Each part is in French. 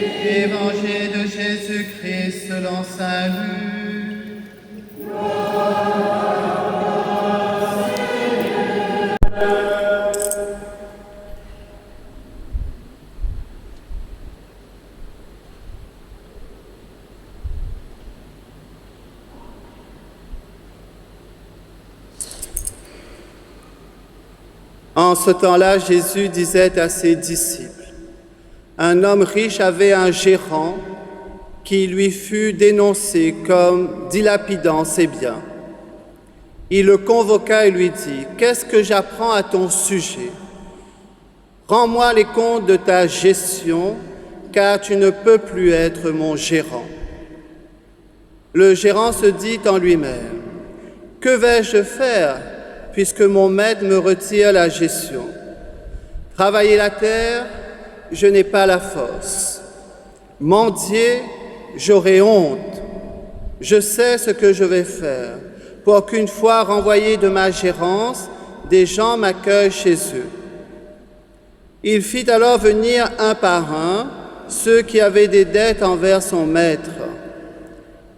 Évangile de Jésus-Christ selon saint Luc. En ce temps-là, Jésus disait à ses disciples, « Un homme riche avait un gérant qui lui fut dénoncé comme dilapidant ses biens. Il le convoqua et lui dit, « Qu'est-ce que j'apprends à ton sujet? Rends-moi les comptes de ta gestion, car tu ne peux plus être mon gérant. » Le gérant se dit en lui-même, « Que vais-je faire puisque mon maître me retire la gestion? Travailler la terre, je n'ai pas la force. Mendier, j'aurai honte. Je sais ce que je vais faire pour qu'une fois renvoyé de ma gérance, des gens m'accueillent chez eux. » Il fit alors venir un par un ceux qui avaient des dettes envers son maître.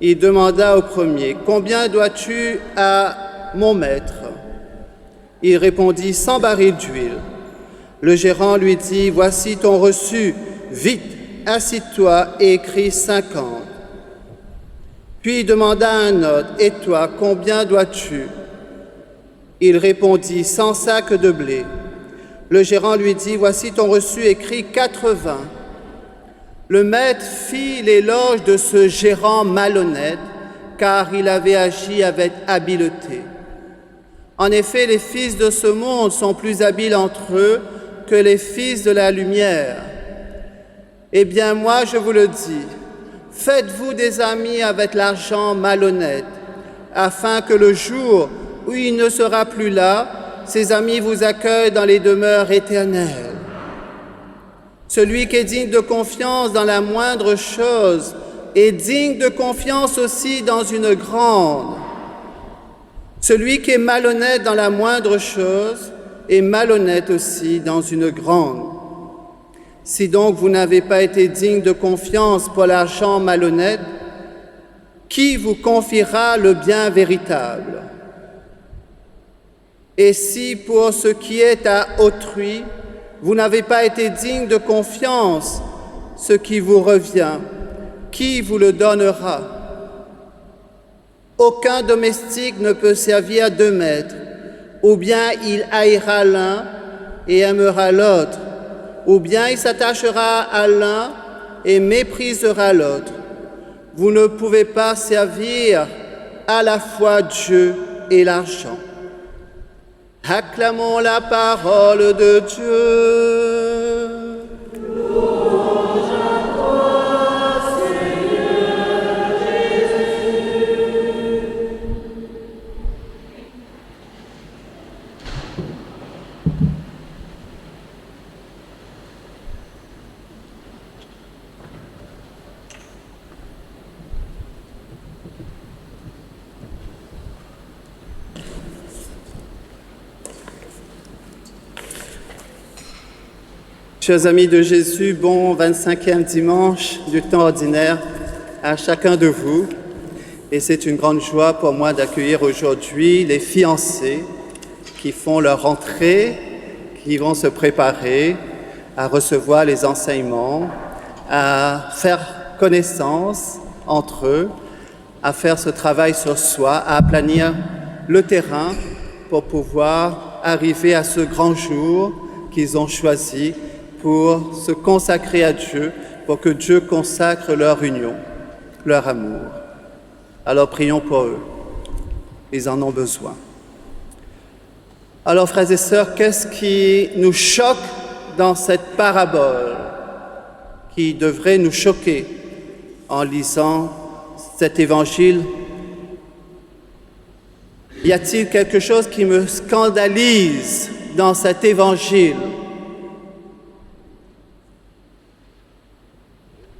Il demanda au premier, « Combien dois-tu à mon maître ?» Il répondit, « 100 barils d'huile. » Le gérant lui dit, « Voici ton reçu, vite, assis-toi et écris 50. » Puis il demanda à un autre, « Et toi, combien dois-tu » Il répondit, « 100 sacs de blé. » Le gérant lui dit, « Voici ton reçu, écrit 80. » Le maître fit l'éloge de ce gérant malhonnête, car il avait agi avec habileté. En effet, les fils de ce monde sont plus habiles entre eux que les fils de la lumière. Eh bien, moi, je vous le dis, faites-vous des amis avec l'argent malhonnête, afin que le jour où il ne sera plus là, ses amis vous accueillent dans les demeures éternelles. Celui qui est digne de confiance dans la moindre chose est digne de confiance aussi dans une grande. Celui qui est malhonnête dans la moindre chose est malhonnête aussi dans une grande. Si donc vous n'avez pas été digne de confiance pour l'argent malhonnête, qui vous confiera le bien véritable? Et si pour ce qui est à autrui, vous n'avez pas été digne de confiance, ce qui vous revient, qui vous le donnera? Aucun domestique ne peut servir 2 maîtres, ou bien il haïra l'un et aimera l'autre, ou bien il s'attachera à l'un et méprisera l'autre. Vous ne pouvez pas servir à la fois Dieu et l'argent. Acclamons la parole de Dieu. Chers amis de Jésus, bon 25e dimanche du temps ordinaire à chacun de vous. Et c'est une grande joie pour moi d'accueillir aujourd'hui les fiancés qui font leur entrée, qui vont se préparer à recevoir les enseignements, à faire connaissance entre eux, à faire ce travail sur soi, à aplanir le terrain pour pouvoir arriver à ce grand jour qu'ils ont choisi pour se consacrer à Dieu, pour que Dieu consacre leur union, leur amour. Alors prions pour eux, ils en ont besoin. Alors frères et sœurs, qu'est-ce qui nous choque dans cette parabole qui devrait nous choquer en lisant cet évangile? Y a-t-il quelque chose qui me scandalise dans cet évangile?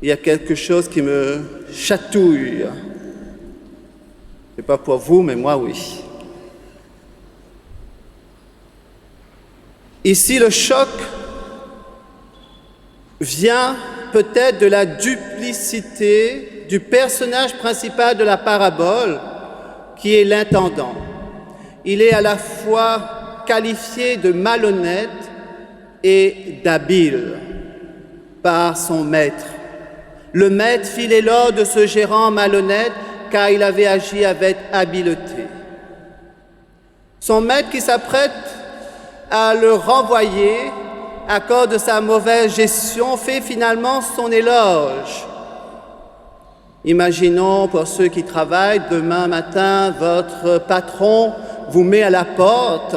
Il y a quelque chose qui me chatouille. C'est pas pour vous, mais moi, oui. Ici, le choc vient peut-être de la duplicité du personnage principal de la parabole, qui est l'intendant. Il est à la fois qualifié de malhonnête et d'habile par son maître. Le maître fit l'éloge de ce gérant malhonnête car il avait agi avec habileté. Son maître qui s'apprête à le renvoyer à cause de sa mauvaise gestion fait finalement son éloge. Imaginons pour ceux qui travaillent, demain matin, votre patron vous met à la porte.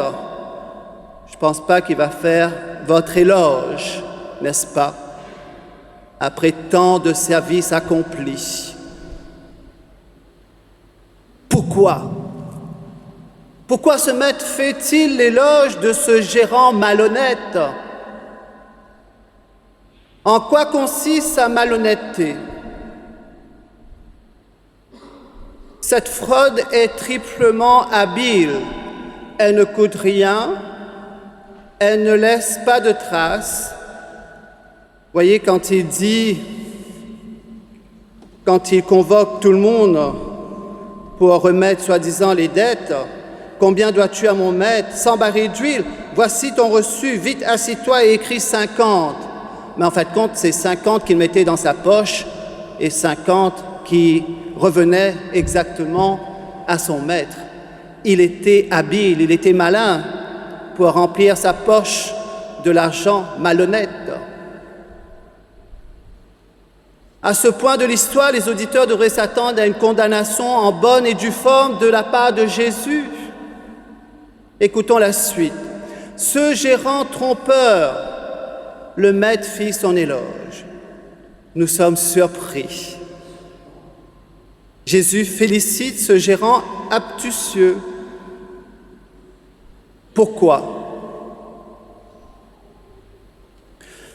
Je ne pense pas qu'il va faire votre éloge, n'est-ce pas? Après tant de services accomplis. Pourquoi? Pourquoi ce maître fait-il l'éloge de ce gérant malhonnête? En quoi consiste sa malhonnêteté? Cette fraude est triplement habile. Elle ne coûte rien, elle ne laisse pas de traces. Voyez, quand il convoque tout le monde pour remettre soi-disant les dettes, combien dois-tu à mon maître? 100 barils d'huile, voici ton reçu, vite assis-toi et écris 50. Mais en fait, compte, c'est 50 qu'il mettait dans sa poche et 50 qui revenaient exactement à son maître. Il était habile, il était malin pour remplir sa poche de l'argent malhonnête. À ce point de l'histoire, les auditeurs devraient s'attendre à une condamnation en bonne et due forme de la part de Jésus. Écoutons la suite. Ce gérant trompeur, le maître fit son éloge. Nous sommes surpris. Jésus félicite ce gérant astucieux. Pourquoi?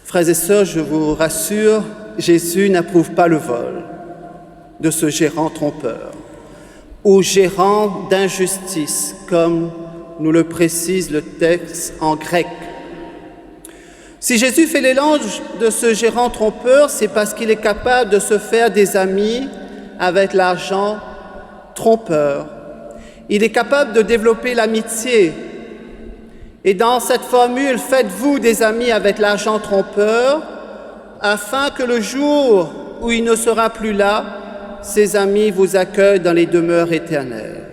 Frères et sœurs, je vous rassure, Jésus n'approuve pas le vol de ce gérant trompeur ou gérant d'injustice, comme nous le précise le texte en grec. Si Jésus fait l'éloge de ce gérant trompeur, c'est parce qu'il est capable de se faire des amis avec l'argent trompeur. Il est capable de développer l'amitié. Et dans cette formule, faites-vous des amis avec l'argent trompeur, afin que le jour où il ne sera plus là, ses amis vous accueillent dans les demeures éternelles.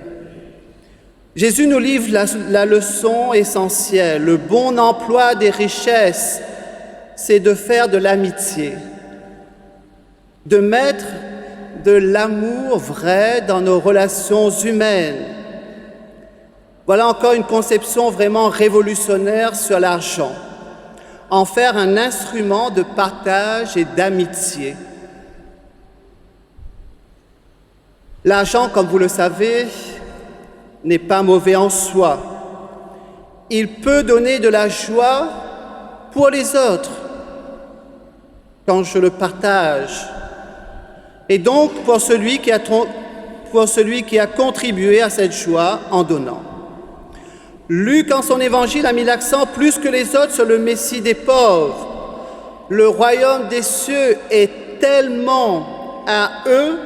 Jésus nous livre la leçon essentielle. Le bon emploi des richesses, c'est de faire de l'amitié, de mettre de l'amour vrai dans nos relations humaines. Voilà encore une conception vraiment révolutionnaire sur l'argent. En faire un instrument de partage et d'amitié. L'argent, comme vous le savez, n'est pas mauvais en soi. Il peut donner de la joie pour les autres quand je le partage. Et donc pour celui qui a contribué à cette joie en donnant. Luc, en son évangile, a mis l'accent plus que les autres sur le Messie des pauvres. Le royaume des cieux est tellement à eux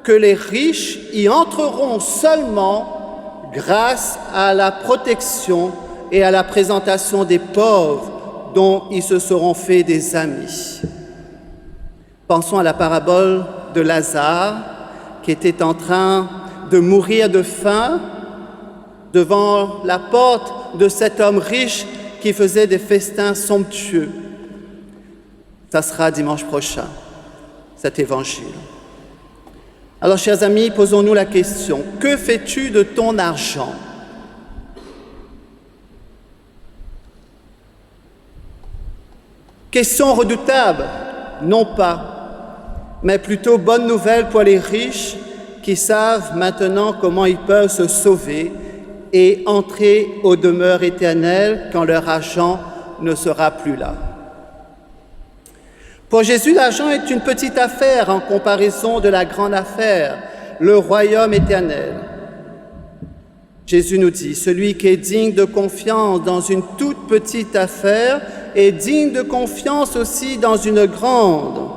que les riches y entreront seulement grâce à la protection et à la présentation des pauvres dont ils se seront fait des amis. Pensons à la parabole de Lazare qui était en train de mourir de faim devant la porte de cet homme riche qui faisait des festins somptueux. Ça sera dimanche prochain, cet évangile. Alors, chers amis, posons-nous la question, que fais-tu de ton argent? Question redoutable, non pas, mais plutôt bonne nouvelle pour les riches qui savent maintenant comment ils peuvent se sauver et entrer aux demeures éternelles quand leur argent ne sera plus là. Pour Jésus, l'argent est une petite affaire en comparaison de la grande affaire, le royaume éternel. Jésus nous dit, celui qui est digne de confiance dans une toute petite affaire est digne de confiance aussi dans une grande.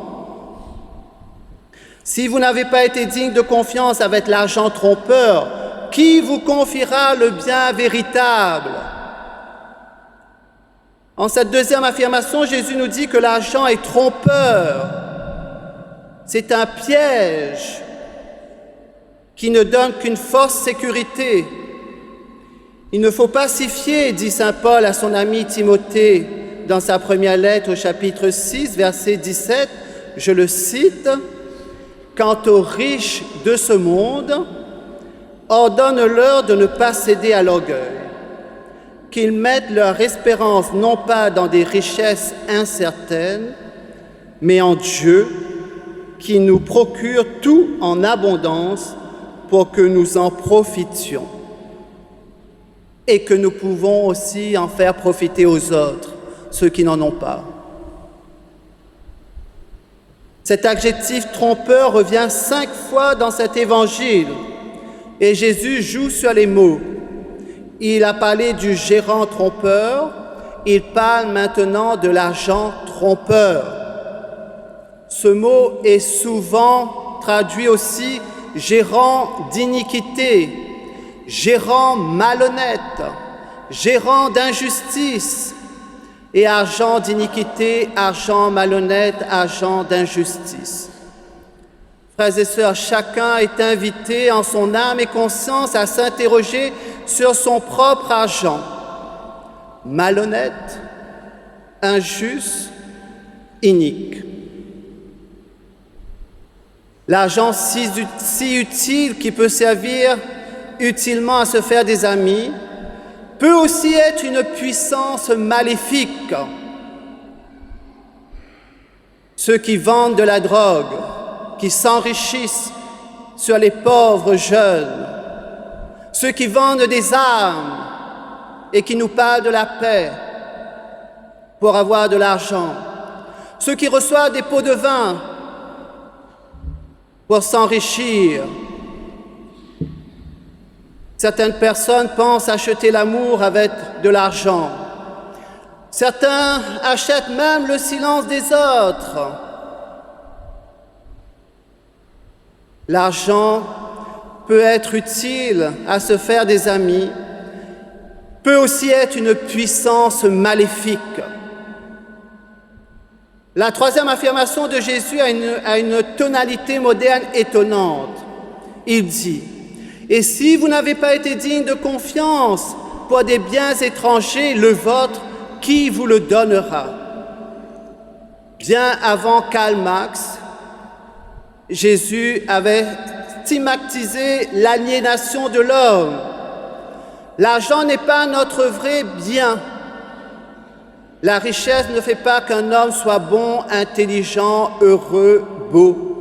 Si vous n'avez pas été digne de confiance avec l'argent trompeur, qui vous confiera le bien véritable? En cette deuxième affirmation, Jésus nous dit que l'argent est trompeur. C'est un piège qui ne donne qu'une fausse sécurité. Il ne faut pas s'y fier, dit saint Paul à son ami Timothée dans sa première lettre au chapitre 6, verset 17, je le cite, « Quant aux riches de ce monde, ordonne-leur de ne pas céder à l'orgueil, qu'ils mettent leur espérance non pas dans des richesses incertaines, mais en Dieu, qui nous procure tout en abondance pour que nous en profitions et que nous pouvons aussi en faire profiter aux autres, ceux qui n'en ont pas. » Cet adjectif trompeur revient 5 fois dans cet évangile et Jésus joue sur les mots. Il a parlé du gérant trompeur, il parle maintenant de l'argent trompeur. Ce mot est souvent traduit aussi gérant d'iniquité, gérant malhonnête, gérant d'injustice, et argent d'iniquité, argent malhonnête, argent d'injustice. Frères et sœurs, chacun est invité en son âme et conscience à s'interroger sur son propre argent. Malhonnête, injuste, inique. L'argent si utile qui peut servir utilement à se faire des amis, peut aussi être une puissance maléfique. Ceux qui vendent de la drogue, qui s'enrichissent sur les pauvres jeunes, ceux qui vendent des armes et qui nous parlent de la paix pour avoir de l'argent, ceux qui reçoivent des pots de vin pour s'enrichir. Certaines personnes pensent acheter l'amour avec de l'argent. Certains achètent même le silence des autres. L'argent peut être utile à se faire des amis, peut aussi être une puissance maléfique. La troisième affirmation de Jésus a une tonalité moderne étonnante. Il dit: et si vous n'avez pas été digne de confiance pour des biens étrangers, le vôtre, qui vous le donnera? Bien avant Karl Marx, Jésus avait stigmatisé l'aliénation de l'homme. L'argent n'est pas notre vrai bien. La richesse ne fait pas qu'un homme soit bon, intelligent, heureux, beau.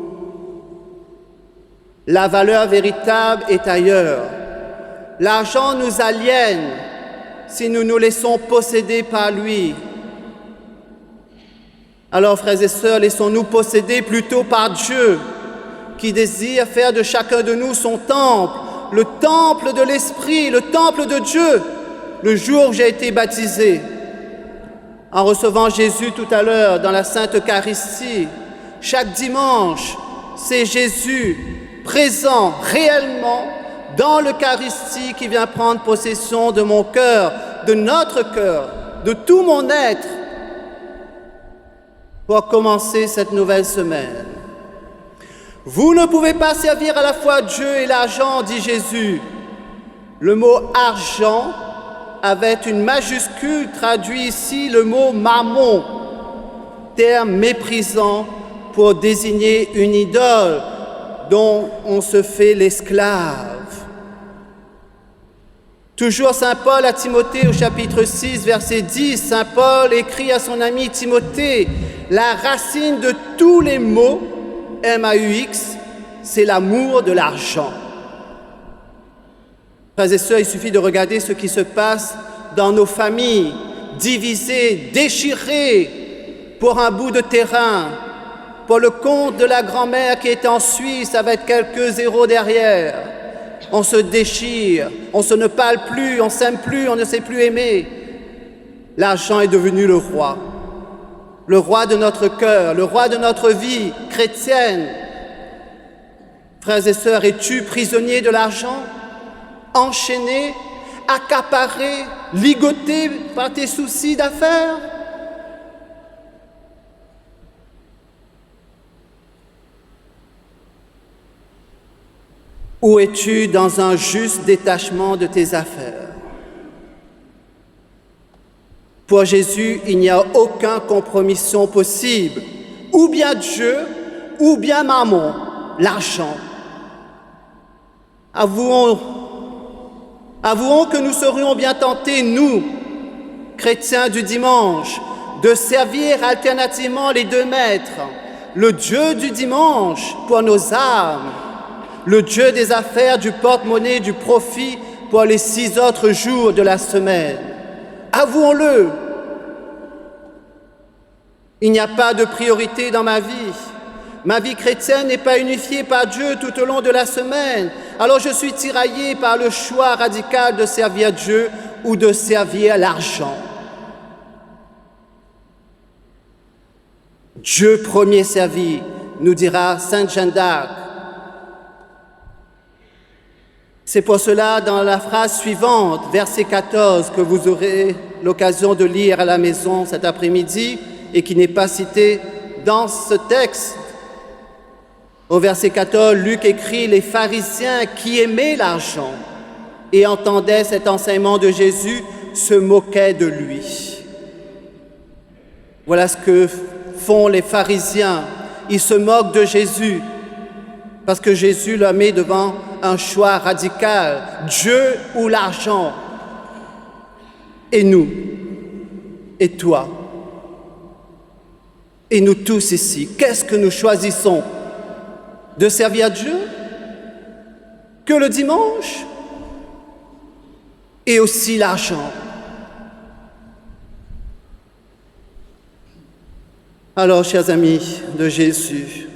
La valeur véritable est ailleurs. L'argent nous aliène si nous nous laissons posséder par lui. Alors, frères et sœurs, laissons-nous posséder plutôt par Dieu, qui désire faire de chacun de nous son temple, le temple de l'Esprit, le temple de Dieu, le jour où j'ai été baptisé. En recevant Jésus tout à l'heure dans la Sainte Eucharistie, chaque dimanche, c'est Jésus présent réellement dans l'Eucharistie qui vient prendre possession de mon cœur, de notre cœur, de tout mon être, pour commencer cette nouvelle semaine. Vous ne pouvez pas servir à la fois Dieu et l'argent, dit Jésus. Le mot argent avec une majuscule traduit ici le mot mammon, terme méprisant pour désigner une idole dont on se fait l'esclave. Toujours saint Paul à Timothée au chapitre 6, verset 10, saint Paul écrit à son ami Timothée, la racine de tous les maux, M-A-U-X, c'est l'amour de l'argent. Frères et sœurs, il suffit de regarder ce qui se passe dans nos familles, divisées, déchirées pour un bout de terrain, pour le compte de la grand-mère qui est en Suisse avec quelques zéros derrière, on se déchire, on se ne parle plus, on s'aime plus, on ne sait plus aimer. L'argent est devenu le roi de notre cœur, le roi de notre vie chrétienne. Frères et sœurs, es-tu prisonnier de l'argent, enchaîné, accaparé, ligoté par tes soucis d'affaires? Ou es-tu dans un juste détachement de tes affaires? Pour Jésus, il n'y a aucun compromission possible. Ou bien Dieu, ou bien Mammon, l'argent. Avouons que nous serions bien tentés, nous, chrétiens du dimanche, de servir alternativement les deux maîtres, le Dieu du dimanche pour nos âmes, le Dieu des affaires, du porte-monnaie, du profit pour les 6 autres jours de la semaine. Avouons-le, il n'y a pas de priorité dans ma vie. Ma vie chrétienne n'est pas unifiée par Dieu tout au long de la semaine. Alors je suis tiraillé par le choix radical de servir Dieu ou de servir l'argent. Dieu premier servi, nous dira Sainte Jeanne d'Arc. C'est pour cela, dans la phrase suivante, verset 14, que vous aurez l'occasion de lire à la maison cet après-midi et qui n'est pas cité dans ce texte. Au verset 14, Luc écrit « Les pharisiens qui aimaient l'argent et entendaient cet enseignement de Jésus se moquaient de lui. » Voilà ce que font les pharisiens. Ils se moquent de Jésus parce que Jésus leur met devant un choix radical, Dieu ou l'argent. Et nous, et toi, et nous tous ici, qu'est-ce que nous choisissons? De servir Dieu que le dimanche et aussi l'argent. Alors, chers amis de Jésus,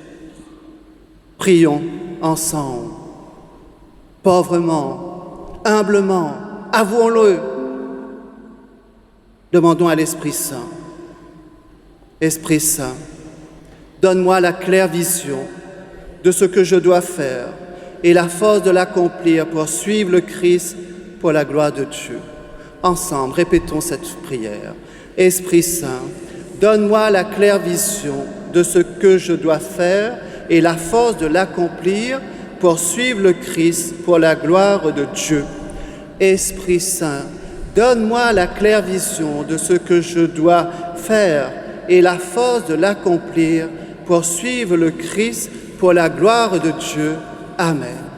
prions ensemble, pauvrement, humblement, avouons-le. Demandons à l'Esprit Saint. Esprit Saint, donne-moi la claire vision de ce que je dois faire et la force de l'accomplir pour suivre le Christ pour la gloire de Dieu. Ensemble, répétons cette prière. Esprit Saint, donne-moi la claire vision de ce que je dois faire et la force de l'accomplir pour suivre le Christ pour la gloire de Dieu. Esprit Saint, donne-moi la claire vision de ce que je dois faire et la force de l'accomplir pour suivre le Christ pour la gloire de Dieu. Amen.